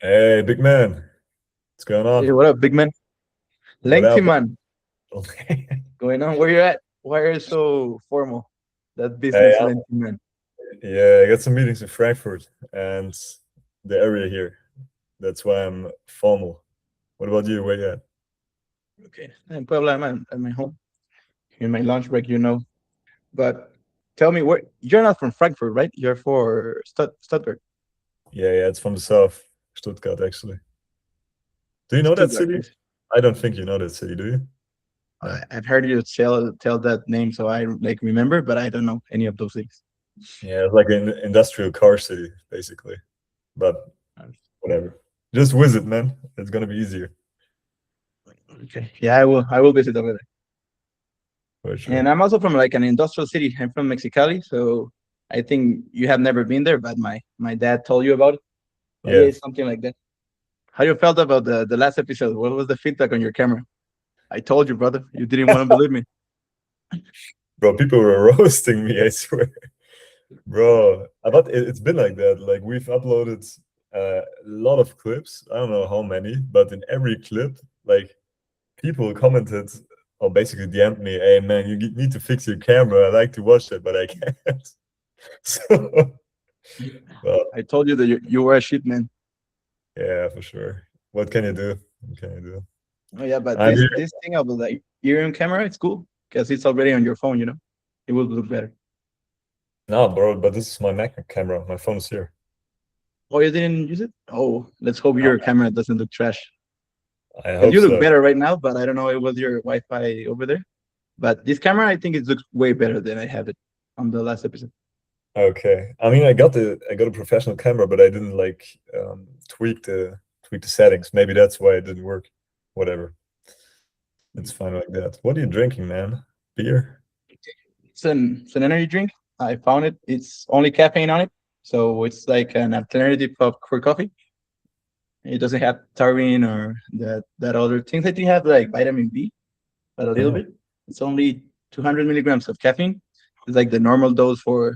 Hey, big man. What's going Hey, on? what up, big man? What Lengthy up? man. Hey, Going on? Where you at? Why are you so formal? That business I'm, lengthy man. yeah, I got some meetings in Frankfurt and the area here. That's why I'm formal. What about you? Where you at? Okay. In Puebla, I'm at my home. In my lunch break, you know. But tell me, where you're not from Frankfurt, right? You're for Stuttgart. Yeah, it's from the south, Stuttgart, actually. Do you know that Stuttgart. city? I don't think you know that city, do you? No. I've heard you tell that name, so I like remember, but I don't know any of those things. Yeah, it's like an industrial car city, basically. But whatever. Just visit, man. It's gonna be easier, Okay. Yeah, I will visit over there. for And sure. I'm also from like an industrial city. I'm from Mexicali, so I think you have never been there, but my dad told you about it. But yeah, Yeah, it's something like that. How you felt about the last episode? What was the feedback on your camera? I told you, brother. You didn't want to believe me. bro, people were roasting me, I swear. Bro, it's been like that. Like we've uploaded a lot of clips. I don't know how many, but in every clip, like people commented or basically DM'd me, "Hey man, you need to fix your camera. I like to watch it, but I can't." So, well, I told you that you were a shit man. yeah, for sure. What can you do? What can you do? Oh yeah, but I'm this here. this thing of the like ear camera, it's cool because it's already on your phone. You know, it will look better. No, bro, but this is my Mac camera. My phone is here. Oh, you didn't use it? Oh, let's hope No, your camera doesn't look trash. I Because hope you look so. better right now, but I don't know it was your Wi-Fi over there. But this camera, I think it looks way better than I have it on the last episode. Okay. I mean, I got a professional camera, but I didn't like tweak the settings. Maybe that's why it didn't work. Whatever. It's fine like that. What are you drinking, man? Beer? It's an energy drink. I found it. It's only caffeine on it, so it's like an alternative for coffee. It doesn't have taurine or that other things that you have, like vitamin B, but a little Oh, bit. It's only 200 milligrams of caffeine. It's like the normal dose for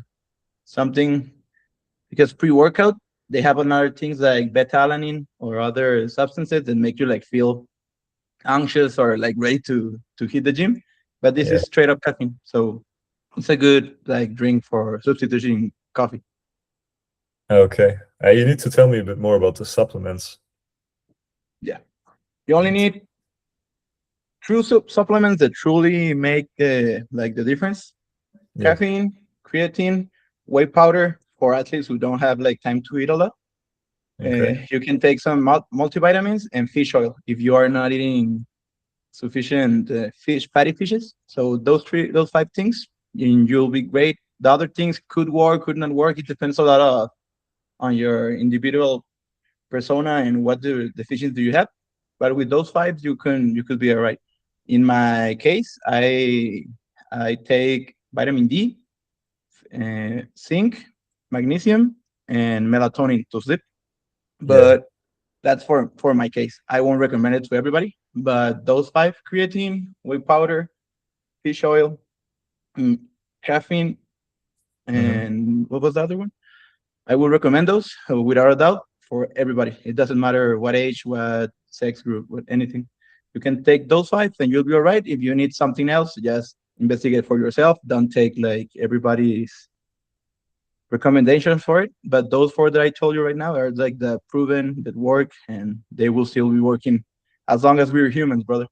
something because pre-workout they have another things like beta alanine or other substances that make you like feel anxious or like ready to hit the gym. But this yeah. is straight up caffeine, so it's a good like drink for substituting coffee. Okay. You need to tell me a bit more about the supplements. Yeah, you only need true supplements that truly make the difference. Yeah. Caffeine, creatine, whey powder for athletes who don't have like time to eat a lot. Okay. You can take some multivitamins and fish oil if you are not eating sufficient fatty fishes. So those five things, and you'll be great. The other things could work, could not work. It depends a lot on your individual persona and what the deficiencies do you have. But with those five, you could be all right. In my case, I take vitamin D, zinc, magnesium, and melatonin to sleep. Yeah. But that's for my case. I won't recommend it to everybody. But those five: creatine, whey powder, fish oil, mm, caffeine, Hmm. and what was the other one? I will recommend those without a doubt for everybody. It doesn't matter what age, what sex group, what anything. You can take those five and you'll be all right. If you need something else, just investigate for yourself. Don't take like everybody's recommendations for it. But those four that I told you right now are like the proven that work and they will still be working as long as we're humans, brother.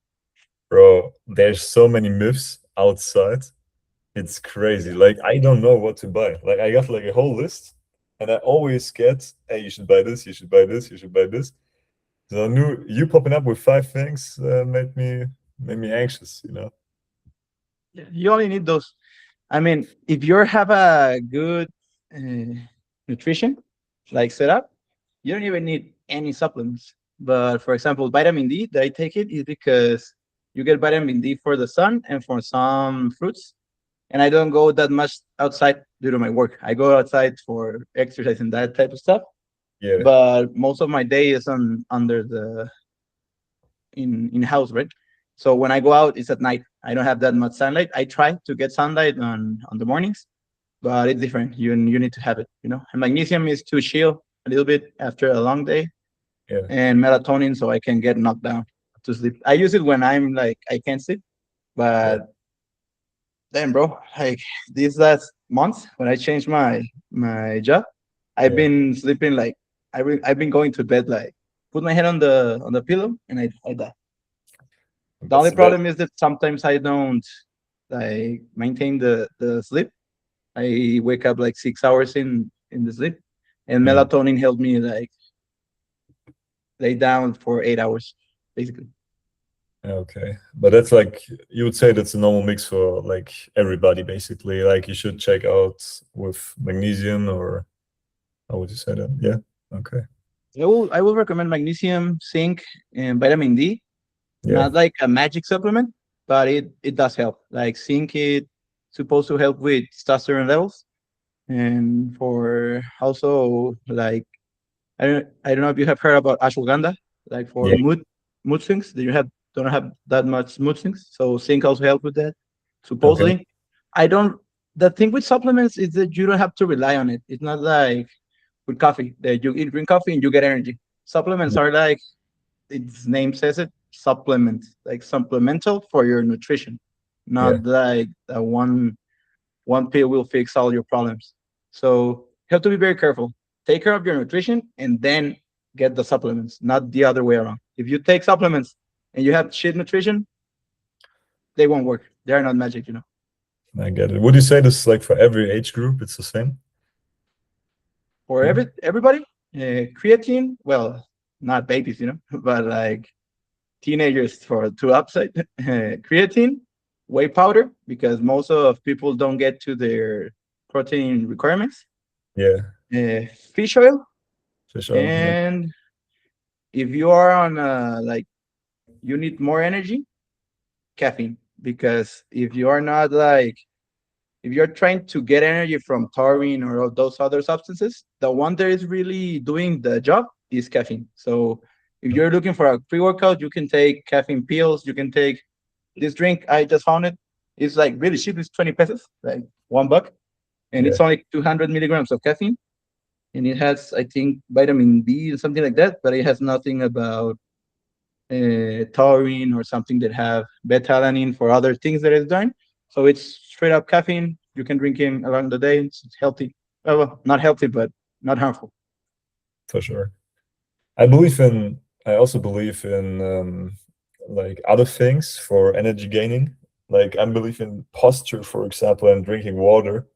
Bro, there's so many myths outside. It's crazy. Yeah. Like I don't know what to buy. Like I got like a whole list, and I always get, hey, you should buy this, you should buy this, you should buy this. So I knew you popping up with five things made me anxious. Yeah. You only need those. I mean, if you have a good uh, nutrition, like setup, you don't even need any supplements. But for example, vitamin D that I take it is because you get vitamin D for the sun and for some fruits. And I don't go that much outside due to my work. I go outside for exercise and that type of stuff. Yeah, But most of my day is on under the in house, right? So when I go out, it's at night. I don't have that much sunlight. I try to get sunlight on the mornings, but it's different. You need to have it. And magnesium is to chill. a little bit after a long day, Yeah. and melatonin so I can get knocked down to sleep. I use it when I'm like I can't sleep, Yeah. but damn, bro, like these last months when I changed my job, I've Yeah. been sleeping like I've been going to bed like put my head on the pillow and I die. The That's only the best. problem is that sometimes I don't like maintain the sleep. I wake up like 6 hours in the sleep, and Mm. melatonin helped me like lay down for 8 hours, basically. Okay. But that's like you would say that's a normal mix for like everybody basically. Like you should check out with magnesium or how would you say that? Yeah. Okay. I will recommend magnesium, zinc, and vitamin D. Yeah. Not like a magic supplement, but it does help. Like zinc, it supposed to help with testosterone levels, and for also like I don't know if you have heard about ashwagandha, like for Yeah. mood swings. Do you have don't have that much mood swings? So zinc also help with that. Okay. Supposedly, I don't. The thing with supplements is that you don't have to rely on it. It's not like with coffee that you drink coffee and you get energy. Supplements are like its name says it, supplement, like supplemental for your nutrition, Yeah. not like one pill will fix all your problems. So you have to be very careful. Take care of your nutrition and then get the supplements, not the other way around. If you take supplements and you have shit nutrition, they won't work. They are not magic. I get it. Would you say this like for every age group it's the same? For Yeah. everybody, creatine, well, not babies, but like teenagers for to upside creatine, whey powder, because most of people don't get to their protein requirements, Yeah. fish oil, Fish oil. Yeah. and if you are on like you need more energy, caffeine, because if you are not like if you're trying to get energy from taurine or all those other substances, the one that is really doing the job is caffeine. So if you're looking for a pre-workout, you can take caffeine pills. You can take this drink. I just found it. It's like really cheap. It's 20 pesos, like $1, and Yeah. it's only 200 milligrams of caffeine. And it has, I think, vitamin B or something like that, but it has nothing about taurine or something that have beta-alanine for other things that it's doing. So it's straight up caffeine. You can drink it along the day. It's healthy. Well, not healthy, but not harmful. For sure. I believe in. I also believe in like other things for energy gaining. Like I believe in posture, for example, and drinking water,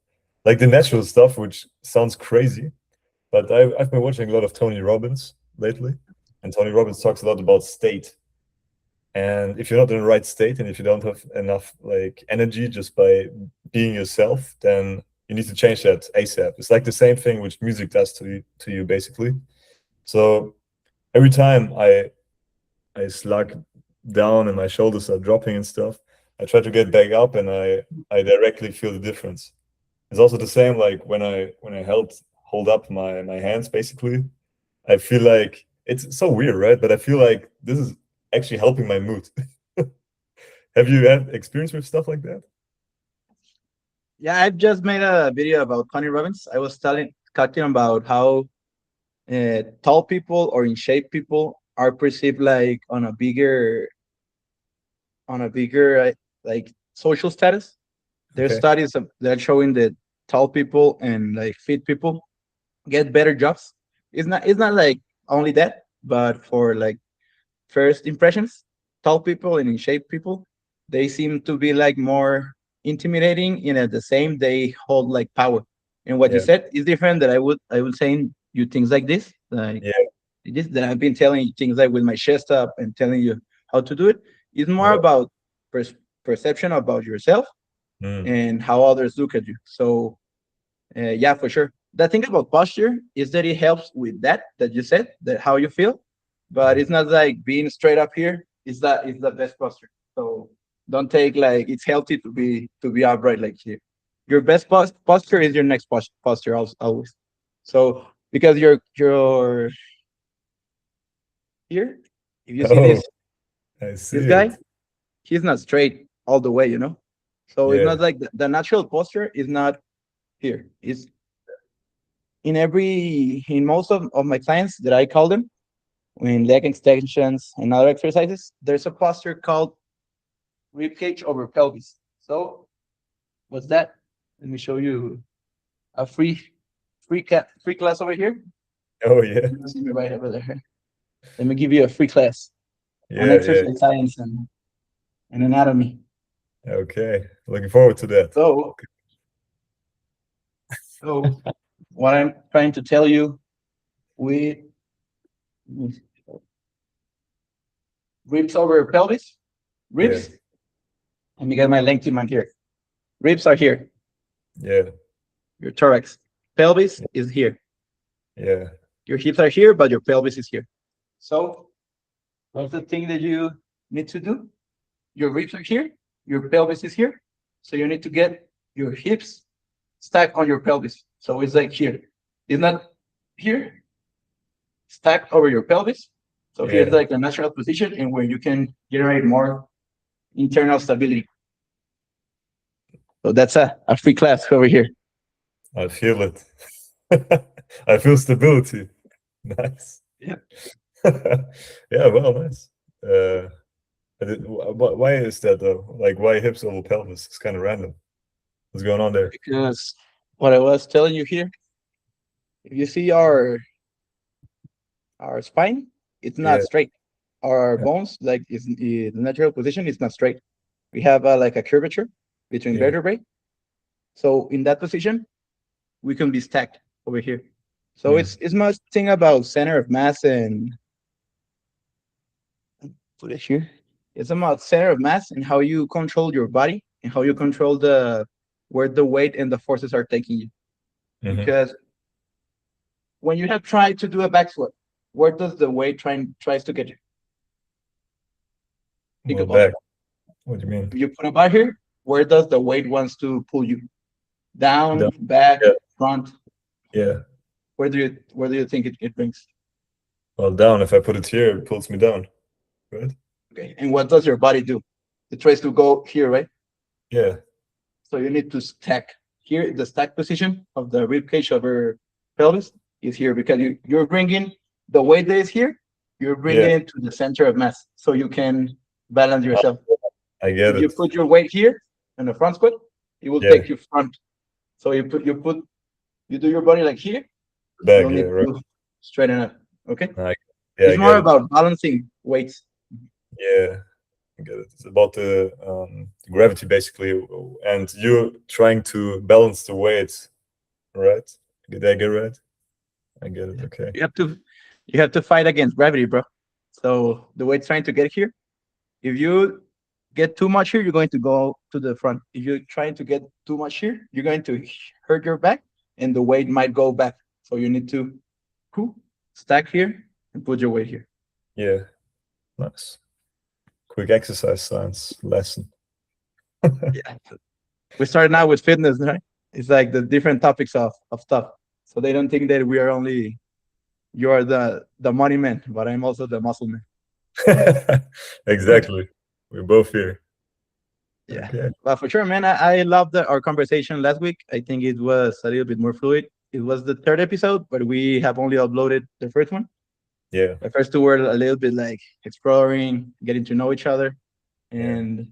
like the natural stuff, which sounds crazy. But I've been watching a lot of Tony Robbins lately, and Tony Robbins talks a lot about state. And if you're not in the right state, and if you don't have enough like energy just by being yourself, then you need to change that ASAP. It's like the same thing which music does to you basically. So every time I slug down and my shoulders are dropping and stuff, I try to get back up and I directly feel the difference. It's also the same like when I hold up my hands basically. I feel like it's so weird, right? But I feel like this is actually helping my mood. Have you had experience with stuff like that? Yeah, I just made a video about Tony Robbins. I was talking about how tall people or in shape people are perceived like on a bigger like social status. There's Okay. studies that are showing that tall people and like fit people get better jobs. It's not like only that, but for like first impressions, tall people and in shape people, they seem to be like more intimidating, and at the same they hold like power. And what you Yeah. said is different that I would say you things like this, like Yeah. this that I've been telling you things like with my chest up and telling you how to do it. It's more Yeah. about perception about yourself Mm. and how others look at you. So yeah, for sure. The thing about posture is that it helps with that you said, that how you feel, but Yeah. it's not like being straight up here is the best posture. So don't take like it's healthy to be upright like here. Your best posture is your next posture always. So because you're here, if you see Oh, I this see guy, it. he's not straight all the way. So it's Yeah. not like the natural posture is not here. It's in most of my clients that I call them, in leg extensions and other exercises, there's a posture called rib cage over pelvis. So what's that? Let me show you a free class over here. Oh yeah. You see me right over there. Let me give you a free class on Yeah, yeah. exercise science and anatomy. Okay. Looking forward to that. So, so what I'm trying to tell you with ribs over pelvis, Yeah. ribs. Let me get my length in my here. Ribs are here. Yeah. Your thorax. Pelvis is here. Yeah. Your hips are here, but your pelvis is here. So, what's the thing that you need to do? Your ribs are here. Your pelvis is here. So you need to get your hips stacked on your pelvis. So it's like here. It's not here, stacked over your pelvis. So here's Yeah. like a natural position and where you can generate more internal stability. So that's a free class over here. I feel it. I feel stability. Nice. Yeah. Yeah, well, nice. Why is that though? Like, why hips over pelvis? It's kind of random. What's going on there? Because what I was telling you here, if you see our spine, it's not Yeah. straight. Our bones, like is the natural position, is not straight. We have like a curvature between Yeah. vertebrae. So in that position, we can be stacked over here. So Mm. it's much thing about center of mass and put it here. It's about center of mass and how you control your body and how you control the where the weight and the forces are taking you. Hmm. Because when you have tried to do a back squat, where does the weight tries to get you? Think Well, about it. back. What do you mean? If you put a bar here, where does the weight wants to pull you? Down. Down, back, Yeah. front. Yeah. Where do you think it brings? Well, down. If I put it here, it pulls me down. Right? Okay. And what does your body do? It tries to go here, right? Yeah. So you need to stack. Here, the stack position of the rib cage over pelvis is here because you're bringing the weight that is here, you're Yeah. bringing it to the center of mass so you can balance Uh, yourself. I get If you it. put your weight here in the front squat, it will Yeah. take you front. So you do your body like here, Back. you'll Yeah. need Right. to straighten up. Okay? I, yeah. It's I more get it. about balancing weights. Yeah. I get it. It's about the gravity, basically, and you trying to balance the weight, right? Did I get it right? I get it. Okay. You have to fight against gravity, bro. So the weight's trying to get here. If you get too much here, you're going to go to the front. If you're trying to get too much here, you're going to hurt your back and the weight might go back. So you need to stack here and put your weight here. Yeah. Nice. Quick exercise science lesson. Yeah. We started now with fitness, right? It's like the different topics of stuff. So they don't think that we are only you are the money man, but I'm also the muscle man. Exactly. We're both here. Yeah. Okay. But for sure, man, I loved our conversation last week. I think it was a little bit more fluid. It was the third episode, but we have only uploaded the first one. Yeah. The first two were a little bit like exploring, getting to know each other, Yeah. and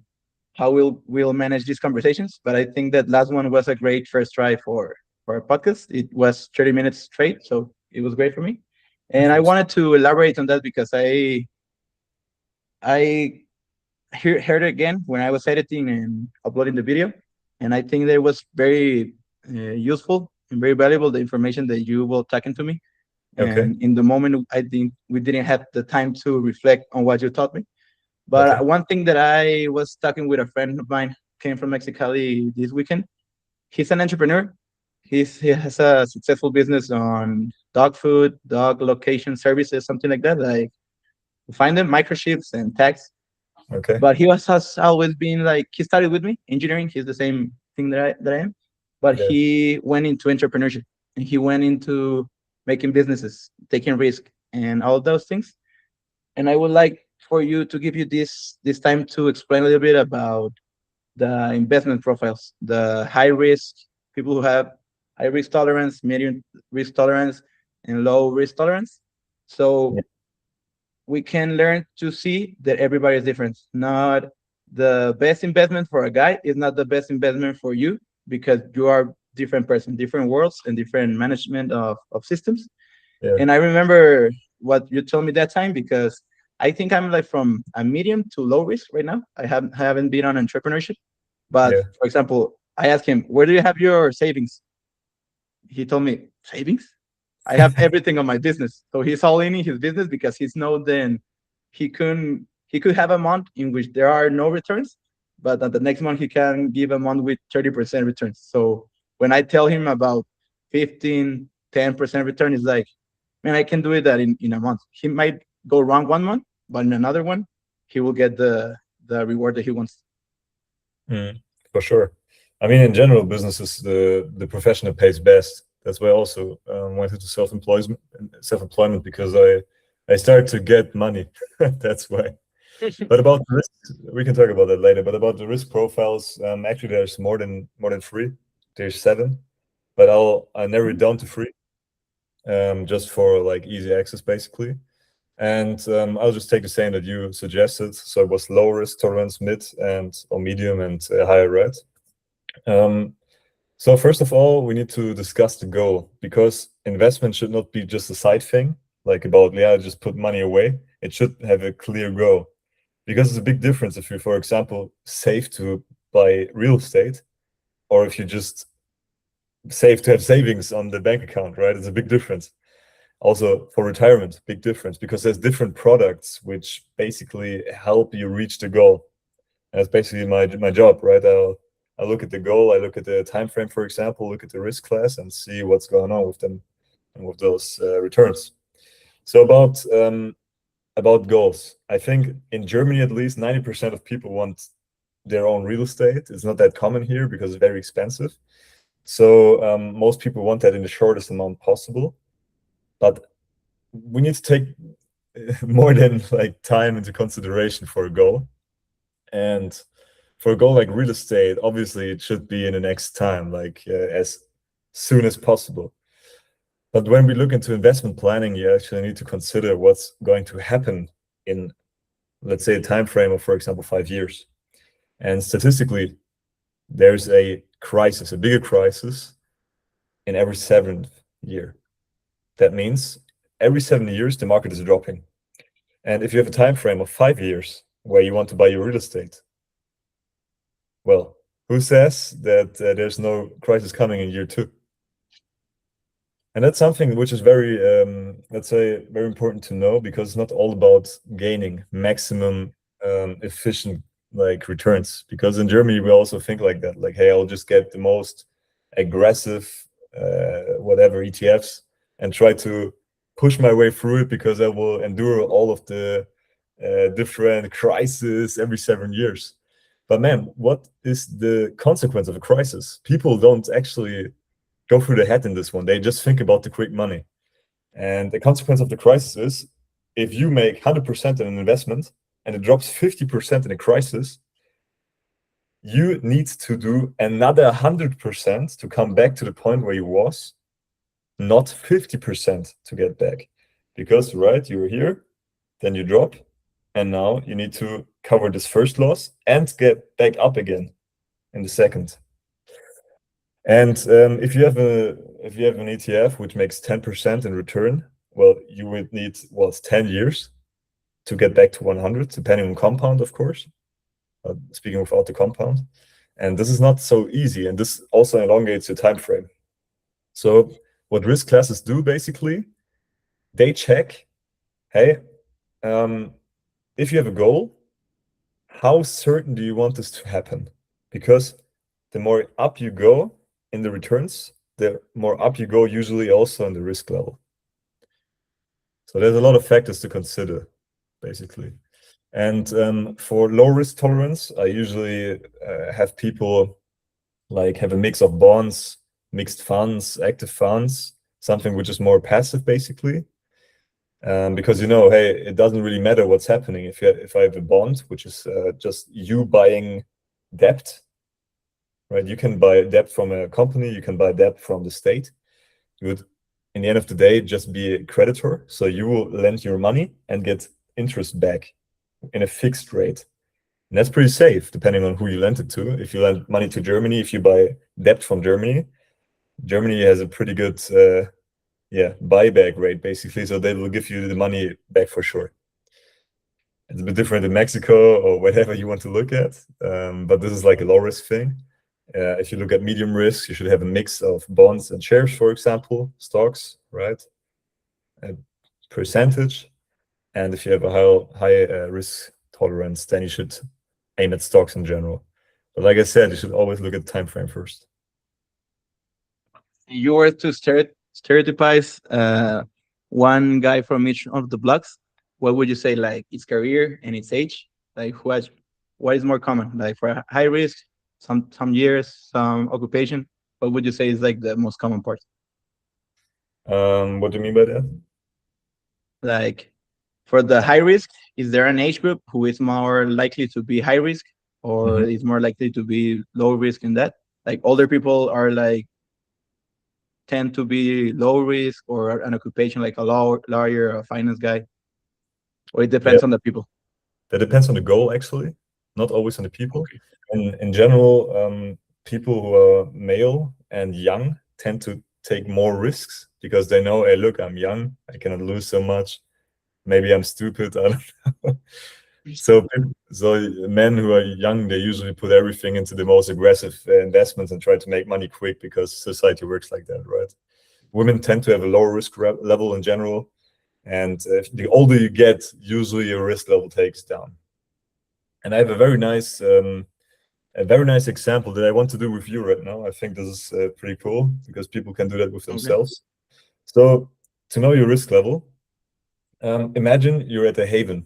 how we'll manage these conversations. But I think that last one was a great first try for a podcast. It was 30 minutes straight, so it was great for me. And I Perfect. wanted to elaborate on that because I heard it again when I was editing and uploading the video, and I think that it was very useful and very valuable the information that you were talking to me. Okay. And in the moment, I think we didn't have the time to reflect on what you taught me. Okay. But one thing that I was talking with a friend of mine came from Mexicali this weekend. He's an entrepreneur. He has a successful business on dog food, dog location services, something like that. Like find them microchips and tags. Okay. But has always been like he started with me engineering. He's the same thing that I am, but Yeah. he went into entrepreneurship and he went into making businesses, taking risk, and all of those things. And I would like for you to give you this time to explain a little bit about the investment profiles, the high risk people who have high risk tolerance, medium risk tolerance, and low risk tolerance. So Yeah. we can learn to see that everybody is different. Not the best investment for a guy is not the best investment for you, because you are different person, different worlds, and different management of systems. Yeah. And I remember what you told me that time, because I think I'm like from a medium to low risk right now. I haven't been on entrepreneurship, but Yeah. for example, I asked him, "Where do you have your savings?" He told me, "Savings? I have everything on my business." So he's all in his business because he's know then he could have a month in which there are no returns, but at the next month he can give a month with 30% returns. So when I tell him about 15, 10% return, it's like, man, I can do it that in a month. He might go wrong one month, but in another one, he will get the reward that he wants. Mm, for sure. I mean, in general, business is the profession that pays best. That's why I also went into self-employment because I started to get money. That's why. But about the risk, we can talk about that later. But about the risk profiles, actually, there's more than three. There's seven, but I narrow it down to three, just for like easy access, basically. And I'll just take the same that you suggested. So it was low risk tolerance, mid and or medium, and higher red. Um, so first of all, we need to discuss the goal, because investment should not be just a side thing, like about, yeah, just put money away. It should have a clear goal, because it's a big difference if you, for example, save to buy real estate, or if you just save to have savings on the bank account, right? It's a big difference. Also for retirement, big difference, because there's different products which basically help you reach the goal. And that's basically my job, right? I look at the goal, I look at the time frame, for example, look at the risk class, and see what's going on with them and with those returns. So about goals, I think in Germany at least 90% of people want their own real estate. It's not that common here because it's very expensive. So most people want that in the shortest amount possible. But we need to take more than like time into consideration for a goal. And for a goal like real estate, obviously it should be in the next time, like as soon as possible. But when we look into investment planning, you actually need to consider what's going to happen in, let's say, a time frame of, for example, 5 years. And statistically, there's a crisis, a bigger crisis, in every seventh year. That means every 7 years the market is dropping. And if you have a time frame of 5 years where you want to buy your real estate, well, who says that there's no crisis coming in year two? And that's something which is very, let's say, very important to know, because it's not all about gaining maximum efficient like returns. Because in Germany we also think like that, like, hey, I'll just get the most aggressive whatever ETFs and try to push my way through it, because I will endure all of the different crises every 7 years. But man, what is the consequence of a crisis? People don't actually go through the head in this one. They just think about the quick money. And the consequence of the crisis is, if you make 100% in an investment and it drops 50% in a crisis, you need to do another 100% to come back to the point where you was, not 50% to get back. Because, right, you're here, then you drop, and now you need to cover this first loss and get back up again in the second. And if you have an ETF which makes 10% in return, well, you would need, well, it's 10 years to get back to 100, depending on compound, of course. Speaking without the compound, and this is not so easy, and this also elongates your time frame. So what risk classes do, basically, they check, hey, if you have a goal, how certain do you want this to happen? Because the more up you go in the returns, the more up you go usually also in the risk level. So there's a lot of factors to consider, basically. And for low risk tolerance, I usually have people like have a mix of bonds, mixed funds, active funds, something which is more passive, basically. Because, hey, it doesn't really matter what's happening. If I have a bond, which is just you buying debt, right? You can buy debt from a company, you can buy debt from the state. You would, in the end of the day, just be a creditor. So you will lend your money and get interest back in a fixed rate. And that's pretty safe, depending on who you lend it to. If you lend money to Germany, if you buy debt from Germany, Germany has a pretty good buyback rate, basically. So they will give you the money back for sure. It's a bit different in Mexico or whatever you want to look at. But this is like a low risk thing. If you look at medium risk, you should have a mix of bonds and shares, for example, stocks, right? A percentage. And if you have a high risk tolerance, then you should aim at stocks in general. But like I said, you should always look at the time frame first. You were to stereotypize one guy from each of the blocks, what would you say, like its career and its age? Like what is more common? Like for high risk, some years, some occupation. What would you say is like the most common part? What do you mean by that? Like for the high risk, is there an age group who is more likely to be high risk or is more likely to be low risk in that? Like older people are like tend to be low risk or an occupation like a lawyer, a finance guy, or it depends on the people. That depends on the goal, actually, not always on the people. Okay. And in general, people who are male and young tend to take more risks because they know, hey, look, I'm young, I cannot lose so much. Maybe I'm stupid, I don't know. So men who are young, they usually put everything into the most aggressive investments and try to make money quick because society works like that, right? Women tend to have a lower risk level in general. And the older you get, usually your risk level takes down. And I have a very nice example that I want to do with you right now. I think this is pretty cool because people can do that with themselves. So to know your risk level, imagine you're at a haven,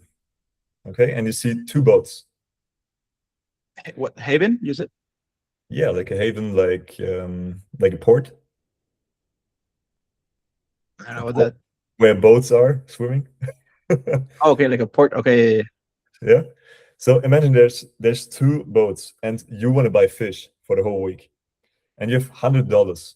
okay, and you see two boats. What haven? You said? Yeah, like a haven, like a port. I don't know what that. Where boats are swimming. Oh, okay, like a port. Okay. Yeah. So imagine there's two boats and you want to buy fish for the whole week, and you have $100.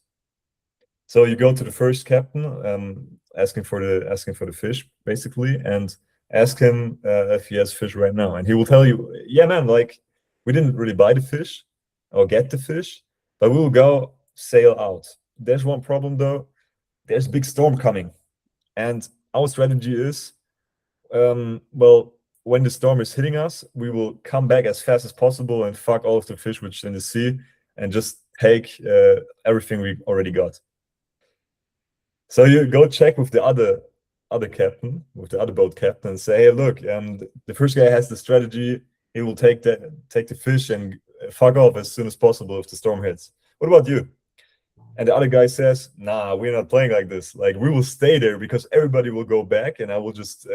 So you go to the first captain, asking for the fish basically, and ask him if he has fish right now, and he will tell you, yeah, man, like we didn't really buy the fish or get the fish, but we will go sail out. There's one problem though. There's a big storm coming, and our strategy is, well, when the storm is hitting us, we will come back as fast as possible and fuck all of the fish which is in the sea and just take everything we already got. So you go check with the other captain, with the other boat captain, and say, hey, look, the first guy has the strategy. He will take the fish and fuck off as soon as possible if the storm hits. What about you? And the other guy says, nah, we're not playing like this. Like, we will stay there because everybody will go back, and I will just,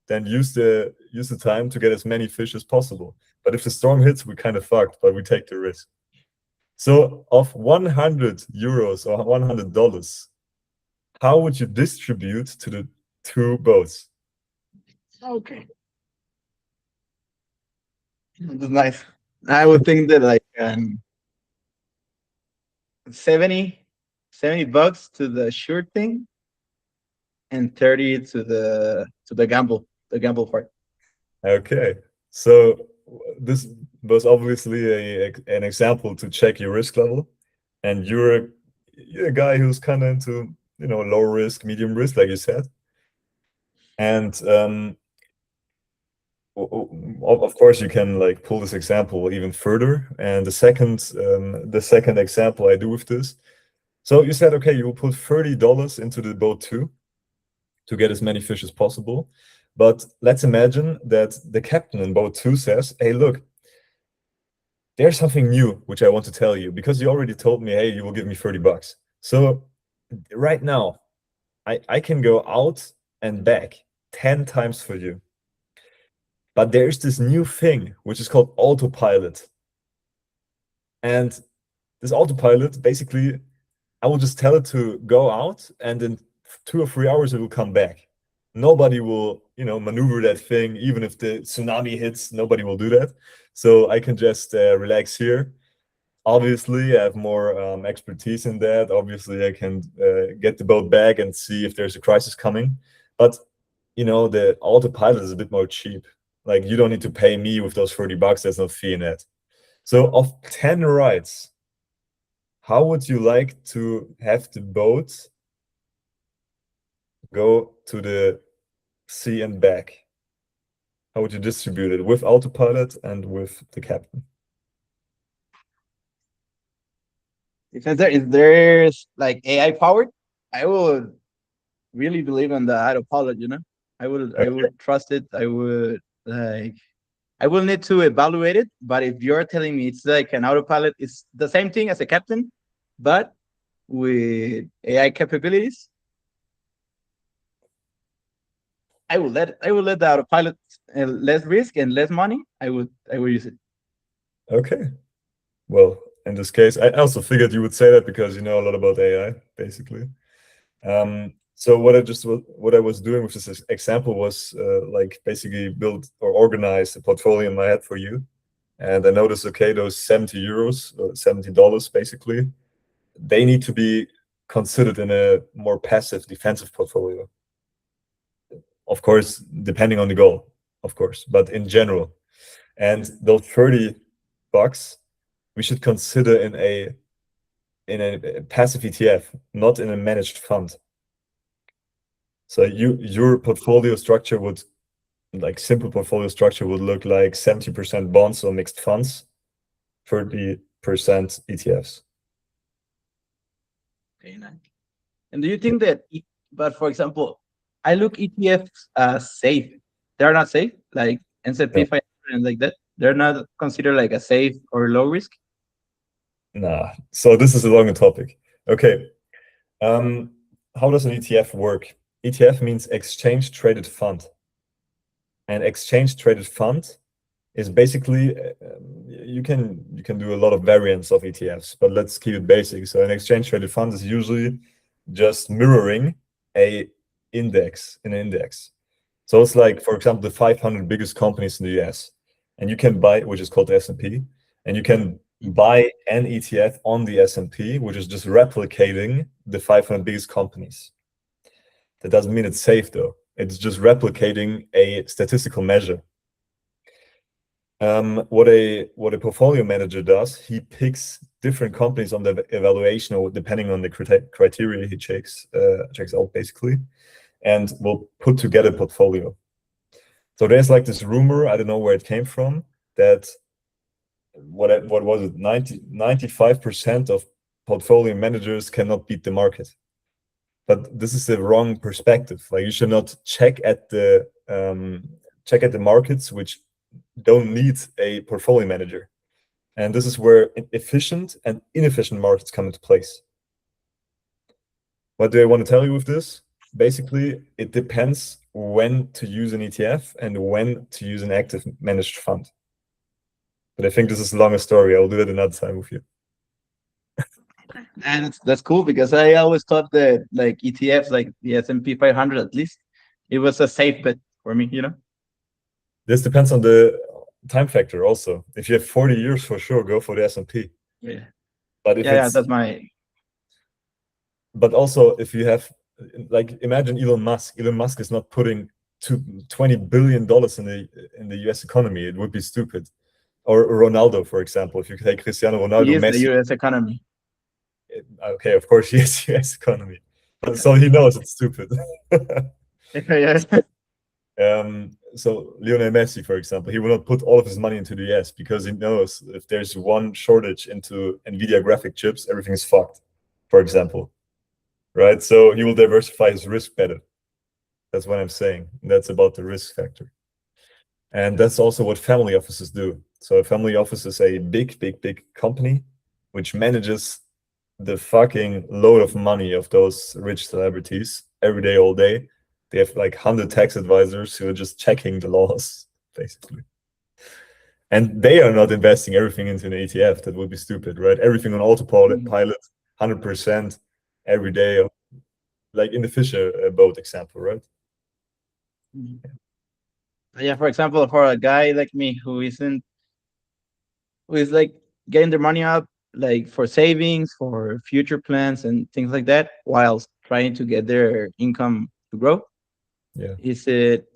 then use the time to get as many fish as possible. But if the storm hits, we kind of fucked, but we take the risk. So of 100 euros or $100, how would you distribute to the two boats? Okay. That's nice. I would think that like 70 bucks to the sure thing and 30 to the gamble part. Okay, so this was obviously an example to check your risk level, and you're a guy who's kind of into low risk, medium risk, like you said, and of course you can like pull this example even further. And the second example I do with this, so you said, okay, you will put $30 into the boat two to get as many fish as possible. But let's imagine that the captain in boat two says, hey, look, there's something new which I want to tell you, because you already told me, hey, you will give me $30. So right now, I can go out and back 10 times for you. But there's this new thing which is called autopilot. And this autopilot, basically, I will just tell it to go out, and in 2 or 3 hours it will come back. Nobody will, maneuver that thing. Even if the tsunami hits, nobody will do that. So I can just relax here, obviously I have more expertise in that. Obviously I can get the boat back and see if there's a crisis coming. But the autopilot is a bit more cheap. Like, you don't need to pay me with those $30. There's no fee in it. So of 10 rides, how would you like to have the boat go to the sea and back? How would you distribute it with autopilot and with the captain? If there's like AI powered, I would really believe in the autopilot. I would trust it. I will need to evaluate it. But if you're telling me it's like an autopilot, it's the same thing as a captain, but with AI capabilities, I would let the autopilot, less risk and less money. I would use it. Okay. Well, in this case, I also figured you would say that because you know a lot about AI, basically. So what I was doing with this example was like basically build or organize a portfolio in my head for you. And I noticed, okay, those 70 euros, or $70 basically, they need to be considered in a more passive defensive portfolio. Of course, depending on the goal, of course, but in general. And those $30 we should consider in a passive ETF, not in a managed fund. So your portfolio structure would, like simple portfolio structure would look like 70% bonds or mixed funds, 30% ETFs. Okay, nice. And do you think that, but for example, I look ETFs as safe. They're not safe, like S&P No, 500 and like that. They're not considered like a safe or low risk. nah. So this is a longer topic. Okay. How does an ETF work? ETF means exchange traded fund. And exchange traded fund is basically you can do a lot of variants of ETFs, but let's keep it basic. So an exchange traded fund is usually just mirroring a index, an index. So it's like, for example, the 500 biggest companies in the US, and you can buy, which is called the S&P, and you can buy an ETF on the S&P, which is just replicating the 500 biggest companies. That doesn't mean it's safe though. It's just replicating a statistical measure. What a portfolio manager does, he picks different companies on the evaluation, or depending on the criteria he checks out basically, and will put together a portfolio. So there's like this rumor, I don't know where it came from, that what was it, 95% of portfolio managers cannot beat the market. But this is the wrong perspective. Like, you should not check at the markets which don't need a portfolio manager. And this is where efficient and inefficient markets come into place. What do I want to tell you with this? Basically, it depends when to use an ETF and when to use an active managed fund. But I think this is a longer story. I'll do that another time with you. And that's cool, because I always thought that like ETFs, like the S&P 500 at least, it was a safe bet for me. This depends on the time factor also. If you have 40 years, for sure, go for the S&P. Yeah. But if Yeah, it's, that's my. but also if you have, like, imagine Elon Musk. Elon Musk is not putting $20 billion in the US economy. It would be stupid. Or Ronaldo, for example. If you take Cristiano Ronaldo, He is the Messi. U.S. economy. Okay, of course he is US economy. So he knows it's stupid. Yeah. So Lionel Messi, for example, he will not put all of his money into the US because he knows if there's one shortage into NVIDIA graphic chips, everything is fucked, for example. Right? So he will diversify his risk better. That's what I'm saying. That's about the risk factor. And that's also what family offices do. So a family office is a big, big, big company which manages the fucking load of money of those rich celebrities every day, all day. They have like 100 tax advisors who are just checking the laws, basically. And they are not investing everything into an ETF. That would be stupid, right? Everything on autopilot, 100% every day, like in the Fisher boat example, right? Yeah, for example, for a guy like me who is like getting their money up like for savings, for future plans and things like that, while trying to get their income to grow? Yeah. Is it,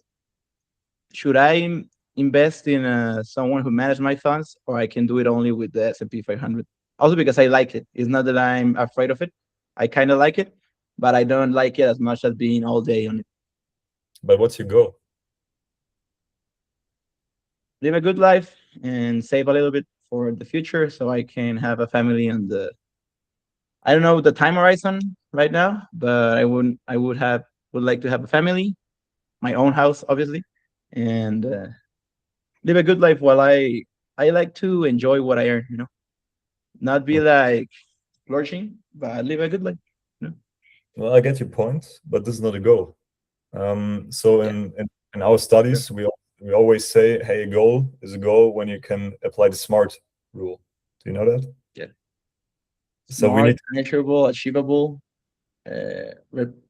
should I invest in someone who manage my funds, or I can do it only with the S&P 500? Also because I like it. It's not that I'm afraid of it. I kind of like it, but I don't like it as much as being all day on it. But what's your goal? Live a good life and save a little bit for the future so I can have a family on the, I don't know the time horizon right now, but would like to have a family, my own house, obviously, and live a good life while I like to enjoy what I earn. Not be like flourishing, but live a good life. You know? Well, I get your point, but this is not a goal. So Yeah, in our sure. studies, we always say, hey, a goal is a goal when you can apply the SMART rule. Do you know that? Yeah. So we Smart, need measurable, achievable.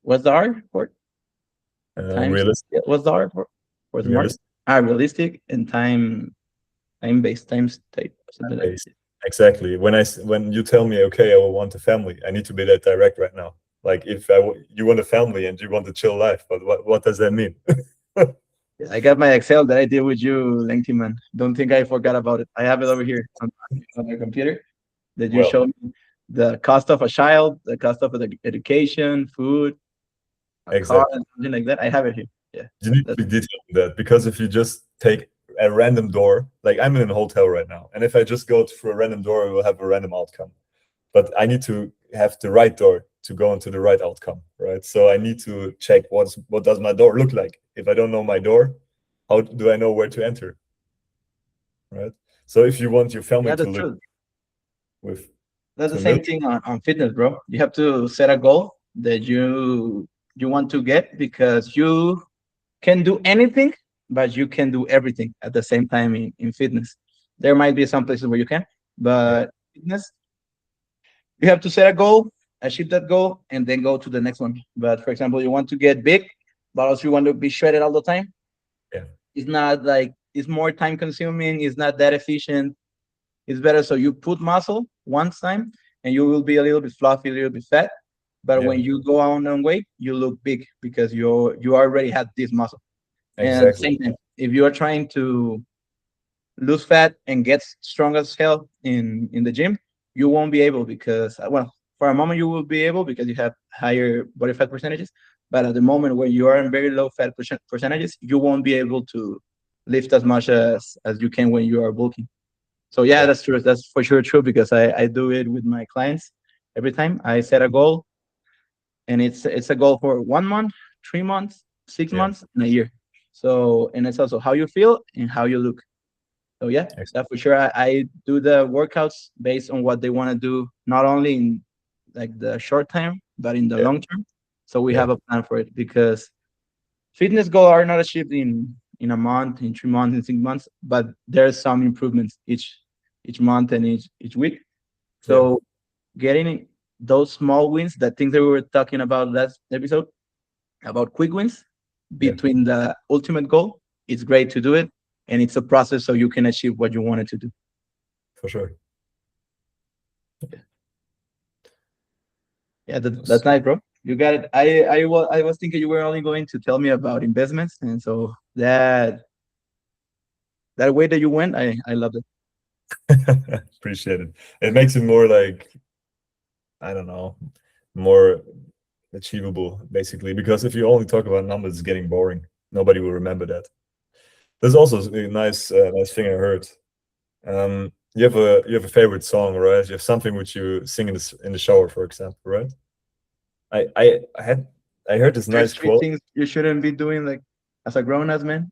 What's the R for it? Times. realistic, Yeah, what's the R for smart? realistic Realistic and time based, times type, something like base. that. Exactly. When you tell me, okay, I will want a family, I need to be that direct right now. Like if you want a family and you want a chill life, but what does that mean? Yeah, I got my Excel that I did with you, Lengthy man. Don't think I forgot about it. I have it over here on your computer that you Well, showed me the cost of a child, the cost of the education, food, a car, exactly. and something like that. I have it here. Yeah. You need to That's be detailed in that because if you just take a random door, like I'm in a hotel right now, and if I just go through a random door, it will have a random outcome. But I need to have the right door to go into the right outcome, right? So I need to check what does my door look like. If I don't know my door, how do I know where to enter, right? So if you want your family yeah, to that's live true. with That's the 2 same million, thing on fitness, bro. You have to set a goal that you want to get because you can do anything, but you can do everything at the same time in fitness. There might be some places where you can, yeah, but fitness, you have to set a goal, achieve that goal, and then go to the next one. But for example, you want to get big, but also you want to be shredded all the time. yeah, It's not like it's more time consuming. It's not that efficient. It's better so you put muscle one time, and you will be a little bit fluffy, a little bit fat. But yeah, when you go on weight, you look big because you already had this muscle. And exactly, same thing, if you are trying to lose fat and get strong as hell in the gym, you won't be able because well, for a moment you will be able because you have higher body fat percentages. But at the moment when you are in very low fat percentages, you won't be able to lift as much as you can when you are bulking. So yeah, yeah, that's true. That's for sure true because I do it with my clients every time. I set a goal and it's a goal for 1 month, 3 months, six yeah, months, and a year. So and it's also how you feel and how you look. So yeah, ex- that for sure. I do the workouts based on what they want to do, not only in like the short term, but in the yeah, long term. So we yeah, have a plan for it because fitness goals are not achieved in a month, in 3 months, in 6 months, but there's some improvements each month and each week. yeah, So getting those small wins, the things that we were talking about last episode, about quick wins yeah, between the ultimate goal, it's great to do it. And it's a process so you can achieve what you wanted to do. for sure. Yeah, that's nice, bro. You got it. I was thinking you were only going to tell me about investments, and so that way that you went, I loved it. Appreciate it. It makes it more like, I don't know, more achievable, basically. Because if you only talk about numbers, it's getting boring. Nobody will remember that. There's also a nice thing I heard. You have a favorite song, right? You have something which you sing in the shower, for example, right? I heard this There's nice three quote. things you shouldn't be doing, like as a grown ass man.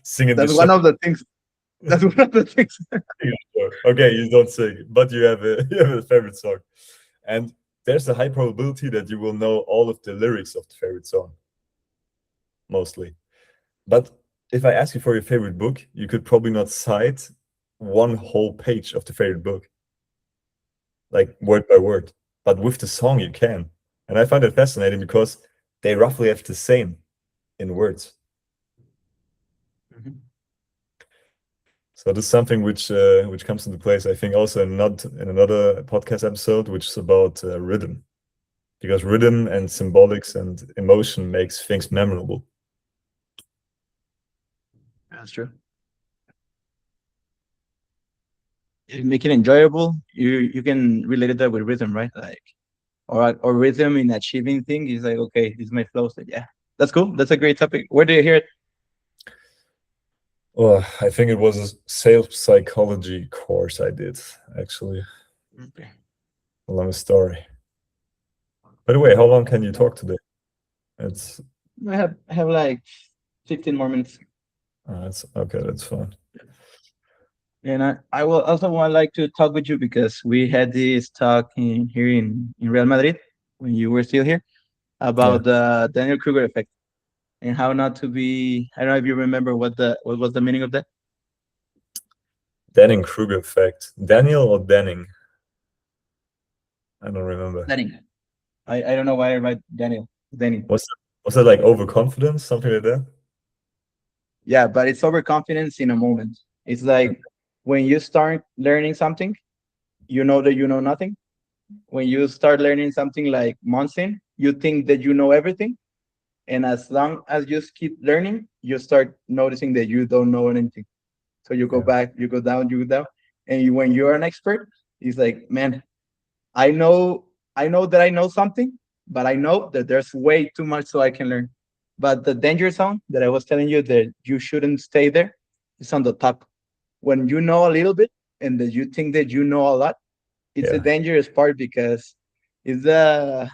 Sing in the That's shower. one of the things. That's one of the things. Okay, you don't sing, but you have a you have a favorite song, and there's a high probability that you will know all of the lyrics of the favorite song, mostly. But if I ask you for your favorite book, you could probably not cite one whole page of the favorite book, like word by word. But with the song, you can. And I find it fascinating because they roughly have the same in words. Mhm. So this is something which comes into place, I think, also in another podcast episode, which is about rhythm, because rhythm and symbolics and emotion makes things memorable. That's true. You make it enjoyable. You can relate that with rhythm, right? Like, or rhythm in achieving thing is like, okay, this is my flow. So yeah, that's cool. That's a great topic. Where do you hear it? Well, I think it was a sales psychology course I did, actually. Okay. A long story. By the way, how long can you talk today? It's I have like 15 more minutes. that's okay. That's fine. And I will also want like to talk with you because we had this talk here in Real Madrid when you were still here Yeah, about the Daniel-Kruger effect and how not to be. I don't know if you remember what was the meaning of that. Dunning-Kruger effect. Daniel or Denning? I don't remember. Danny. I don't know why I write Daniel. Danny. Was that like overconfidence, something like that? Yeah, but it's overconfidence in a moment. It's like when you start learning something, you know that you know nothing. When you start learning something like months in, you think that you know everything. And as long as you keep learning, you start noticing that you don't know anything. So you go Yeah, back, you go down, you go down. And when you're an expert, it's like, man, I know, I know that I know something, but I know that there's way too much so I can learn. But the danger zone that I was telling you that you shouldn't stay there is on the top. When you know a little bit and that you think that you know a lot, it's a yeah, dangerous part because it's the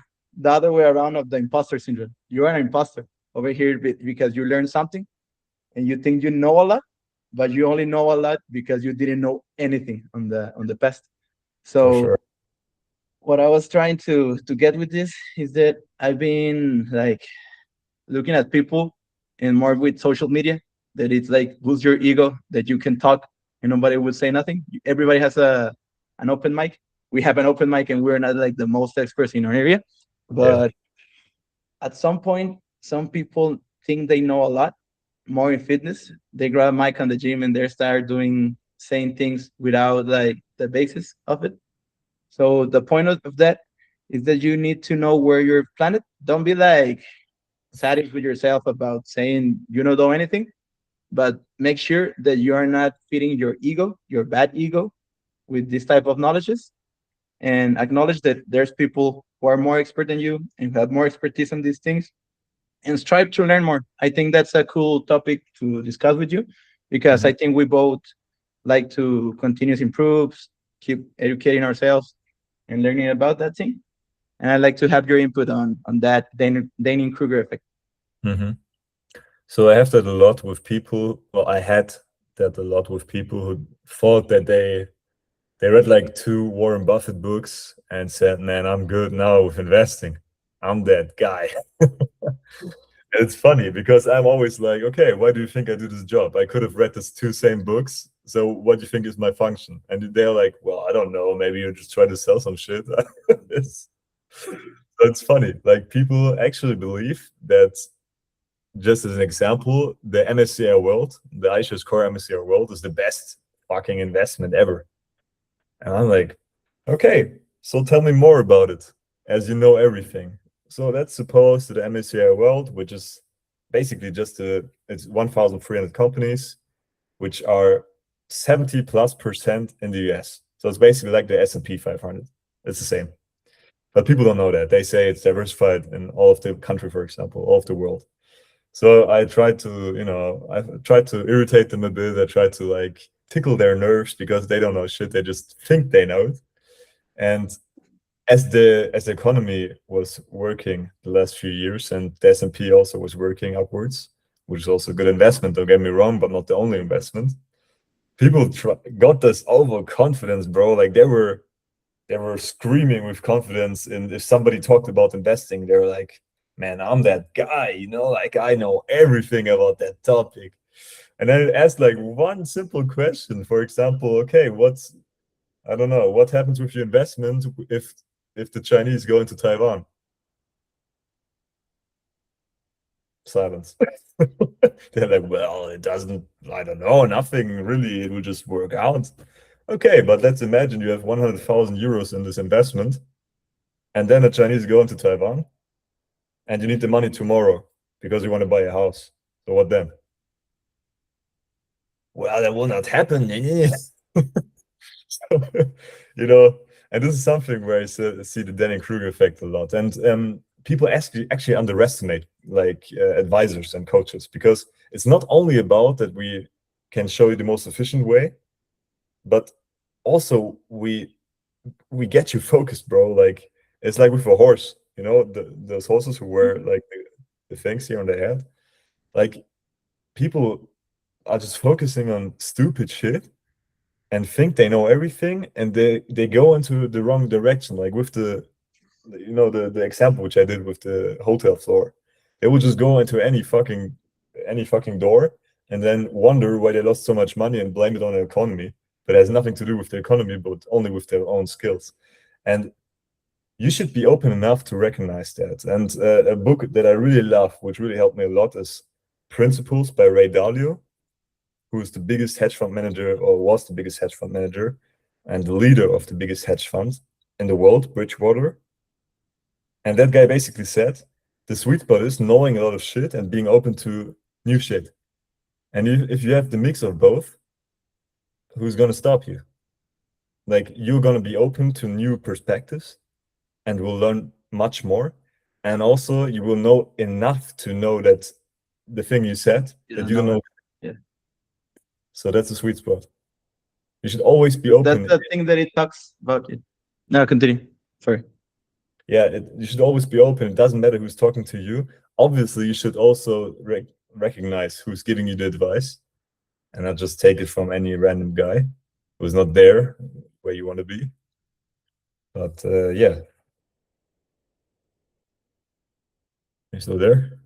other way around of the imposter syndrome. You are an imposter over here because you learned something and you think you know a lot, but you only know a lot because you didn't know anything on the past. for So sure. what I was trying to get with this is that I've been like looking at people and more with social media that it's like boost your ego that you can talk and nobody would say nothing. Everybody has a an open mic. We have an open mic and we're not like the most experts in our area, Yeah, but at some point, some people think they know a lot more in fitness. They grab a mic on the gym and they start doing saying things without like the basis of it. So the point of that is that you need to know where you're planted. Don't be like sadist with yourself about saying you don't know anything, but make sure that you are not feeding your ego, your bad ego, with this type of knowledges, and acknowledge that there's people who are more expert than you and who have more expertise on these things, and strive to learn more. I think that's a cool topic to discuss with you because mhm, I think we both like to continuous improve, keep educating ourselves and learning about that thing. And I'd like to have your input on that Dunning-Kruger effect. mhm. So I have that a lot with people. Well, I had that a lot with people who thought that they read like 2 Warren Buffett books and said, "Man, I'm good now with investing. I'm that guy." It's funny because I'm always like, okay, why do you think I do this job? I could have read these 2 same books. So what do you think is my function? And they're like, well, I don't know. Maybe you just try to sell some shit. It's funny. Like people actually believe that, just as an example, the MSCI World, the iShares Core MSCI World is the best fucking investment ever. And I'm like, okay, so tell me more about it, as you know everything. So let's suppose that the MSCI World, which is basically just it's 1,300 companies, which are 70+% in the US. So it's basically like the S&P 500. It's the same. But people don't know that. They say it's diversified in all of the country, for example, all of the world. So I tried to, I tried to irritate them a bit. I tried to like tickle their nerves because they don't know shit. They just think they know it. And as the economy was working the last few years and the S&P also was working upwards, which is also a good investment, don't get me wrong, but not the only investment. People got this overconfidence, bro. Like they were screaming with confidence, and if somebody talked about investing, they were like, man, I'm that guy, like I know everything about that topic. And then asked like one simple question, for example, okay, I don't know, what happens with your investment if the Chinese go into Taiwan? Silence. They're like, well, it doesn't, I don't know, nothing really, it will just work out. Okay, but let's imagine you have 100,000 euros in this investment, and then the Chinese go into Taiwan, and you need the money tomorrow because you want to buy a house. So what then? Well, that will not happen. So, and this is something where I see the Dunning-Kruger effect a lot. And people actually underestimate like advisors and coaches, because it's not only about that we can show you the most efficient way, but also we get you focused, bro. Like it's like with a horse, those horses who wear like the things here on their head. Like people are just focusing on stupid shit and think they know everything, and they go into the wrong direction. Like with the example which I did with the hotel floor, they will just go into any fucking door and then wonder why they lost so much money and blame it on the economy, but it has nothing to do with the economy, but only with their own skills. And you should be open enough to recognize that. And a book that I really love, which really helped me a lot, is Principles by Ray Dalio, who is the biggest hedge fund manager, or was the biggest hedge fund manager and the leader of the biggest hedge fund in the world, Bridgewater. And that guy basically said, the sweet spot is knowing a lot of shit and being open to new shit. And if you have the mix of both, who's going to stop you? Like, you're going to be open to new perspectives and will learn much more. And also you will know enough to know that the thing you said, that you don't know. Yeah. So that's the sweet spot. You should always be open. That's the thing that it talks about. It. No, continue. Sorry. Yeah, you should always be open. It doesn't matter who's talking to you. Obviously, you should also recognize who's giving you the advice, and not just take it from any random guy who's not there where you want to be. But yeah. You still there?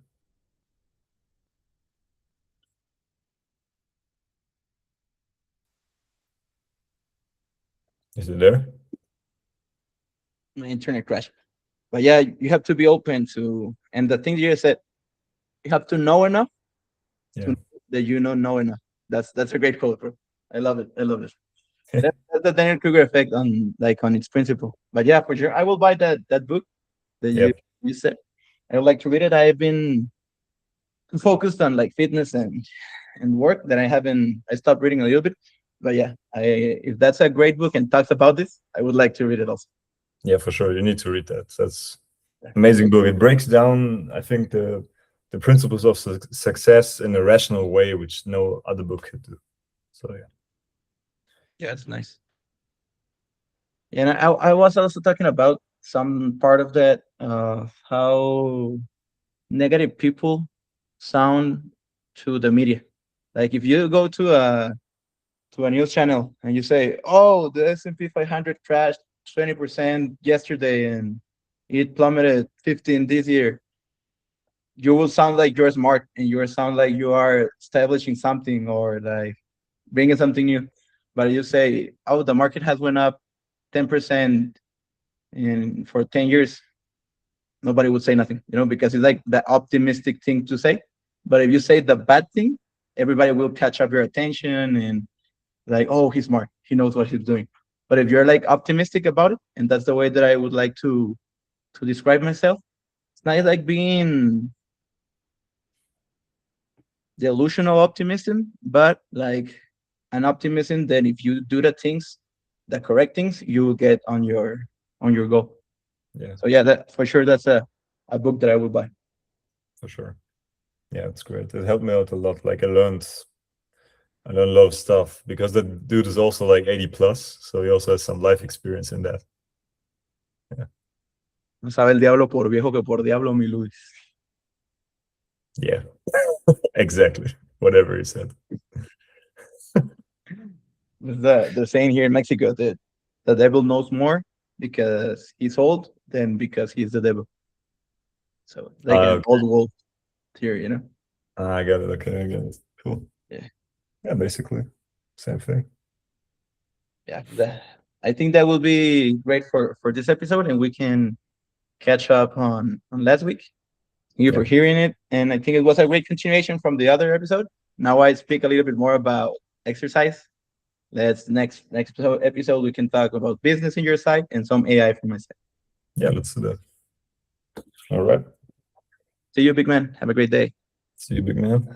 Is it there? My internet crashed. But yeah, you have to be open to, and the thing you said, you have to know enough Yeah. to know that you know enough. That's a great quote, bro. I love it. I love it. That's the Dunning-Kruger effect on its principle. But yeah, for sure, I will buy that book that you said. I would like to read it. I've been focused on like fitness and work that I stopped reading a little bit. But yeah, if that's a great book and talks about this, I would like to read it also. Yeah, for sure. You need to read that. That's amazing book. It breaks down, I think, the principles of success in a rational way, which no other book could do. So yeah. Yeah, it's nice. And I was also talking about some part of that, how negative people sound to the media. Like if you go to a news channel and you say, "Oh, the S&P 500 crashed 20% yesterday and it plummeted 15 this year," you will sound like you're smart and you will sound like you are establishing something or like bringing something new. But you say, "Oh, the market has went up 10% in for 10 years," nobody would say nothing, because it's like the optimistic thing to say. But if you say the bad thing, everybody will catch up your attention and like, "Oh, he's smart, he knows what he's doing." But if you're like optimistic about it, and that's the way that I would like to describe myself, it's not like being delusional optimism, but like an optimism that if you do the correct things, you will get on your goal. Yeah. So yeah, that for sure, that's a book that I would buy. For sure. Yeah, it's great. It helped me out a lot. Like I learned a lot of stuff, because the dude is also like 80 plus, so he also has some life experience in that. Yeah. No sabe el diablo por viejo que por diablo, mi Luis. Yeah. Exactly. Whatever he said. The saying here in Mexico that the devil knows more because he's old than because he's the devil. So like an Okay. old wolf theory, I got it. Okay, I got it. Cool. Yeah. Yeah, basically. Same thing. Yeah. I think that will be great for this episode, and we can catch up on last week. Thank you for hearing it. And I think it was a great continuation from the other episode. Now I speak a little bit more about exercise. Let's next episode we can talk about business in your side and some AI for my side. Yeah, let's do that. All right. See you, big man. Have a great day. See you, big man.